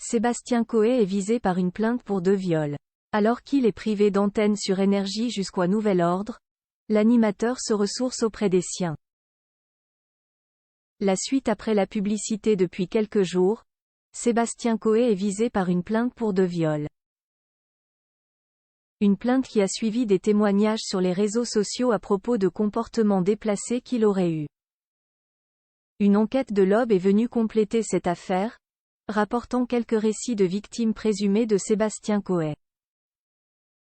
Sébastien Coé est visé par une plainte pour 2 viols. Alors qu'il est privé d'antenne sur Énergie jusqu'au nouvel ordre, l'animateur se ressource auprès des siens. La suite après la publicité depuis quelques jours, Sébastien Coé est visé par une plainte pour 2 viols. Une plainte qui a suivi des témoignages sur les réseaux sociaux à propos de comportements déplacés qu'il aurait eus. Une enquête de l'Aube est venue compléter cette affaire, rapportant quelques récits de victimes présumées de Sébastien Coé.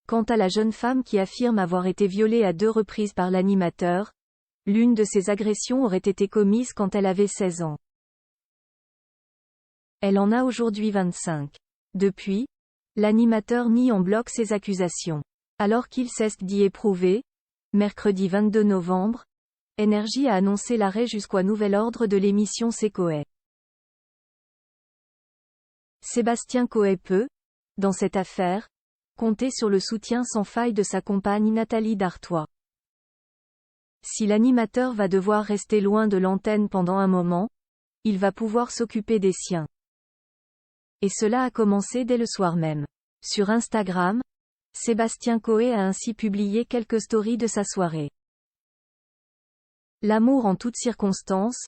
Quant à la jeune femme qui affirme avoir été violée à 2 reprises par l'animateur, l'une de ces agressions aurait été commise quand elle avait 16 ans. Elle en a aujourd'hui 25. Depuis, l'animateur nie en bloc ces accusations. Alors qu'il cesse d'y éprouver, mercredi 22 novembre, Énergie a annoncé l'arrêt jusqu'au nouvel ordre de l'émission C'est Coé. Sébastien Coé peut, dans cette affaire, compter sur le soutien sans faille de sa compagne Nathalie Dartois. Si l'animateur va devoir rester loin de l'antenne pendant un moment, il va pouvoir s'occuper des siens. Et cela a commencé dès le soir même. Sur Instagram, Sébastien Coé a ainsi publié quelques stories de sa soirée. L'amour en toutes circonstances,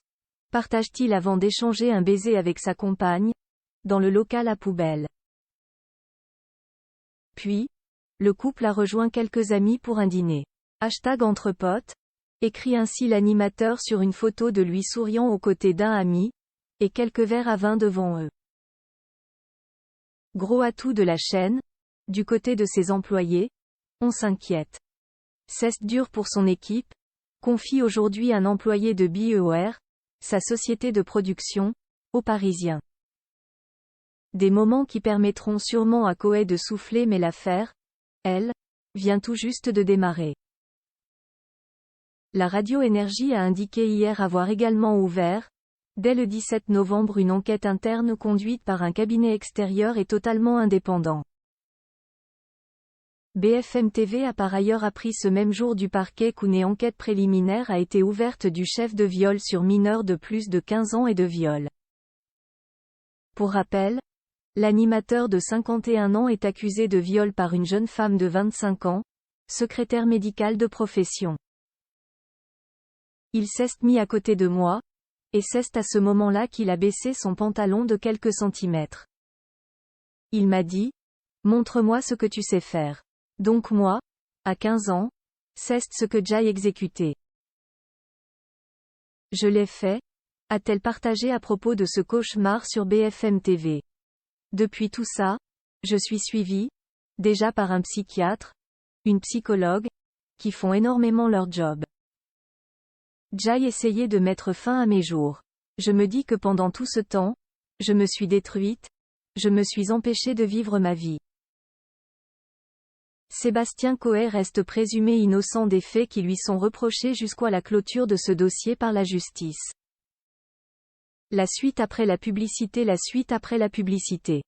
partage-t-il avant d'échanger un baiser avec sa compagne, dans le local à poubelle. Puis, le couple a rejoint quelques amis pour un dîner. #entre potes, écrit ainsi l'animateur sur une photo de lui souriant aux côtés d'un ami, et quelques verres à vin devant eux. Gros atout de la chaîne, du côté de ses employés, on s'inquiète. C'est dur pour son équipe, confie aujourd'hui un employé de BEOR, sa société de production, aux Parisiens. Des moments qui permettront sûrement à Coé de souffler, mais l'affaire, elle, vient tout juste de démarrer. La radio Énergie a indiqué hier avoir également ouvert, dès le 17 novembre, une enquête interne conduite par un cabinet extérieur et totalement indépendant. BFM TV a par ailleurs appris ce même jour du parquet qu'une enquête préliminaire a été ouverte du chef de viol sur mineur de plus de 15 ans et de viol. Pour rappel, l'animateur de 51 ans est accusé de viol par une jeune femme de 25 ans, secrétaire médicale de profession. Il s'est mis à côté de moi, et c'est à ce moment-là qu'il a baissé son pantalon de quelques centimètres. Il m'a dit, « Montre-moi ce que tu sais faire. » Donc moi, à 15 ans, c'est ce que j'ai exécuté. Je l'ai fait, a-t-elle partagé à propos de ce cauchemar sur BFM TV. Depuis tout ça, je suis suivie, déjà par un psychiatre, une psychologue, qui font énormément leur job. J'ai essayé de mettre fin à mes jours. Je me dis que pendant tout ce temps, je me suis détruite, je me suis empêchée de vivre ma vie. Sébastien Coé reste présumé innocent des faits qui lui sont reprochés jusqu'à la clôture de ce dossier par la justice. La suite après la publicité.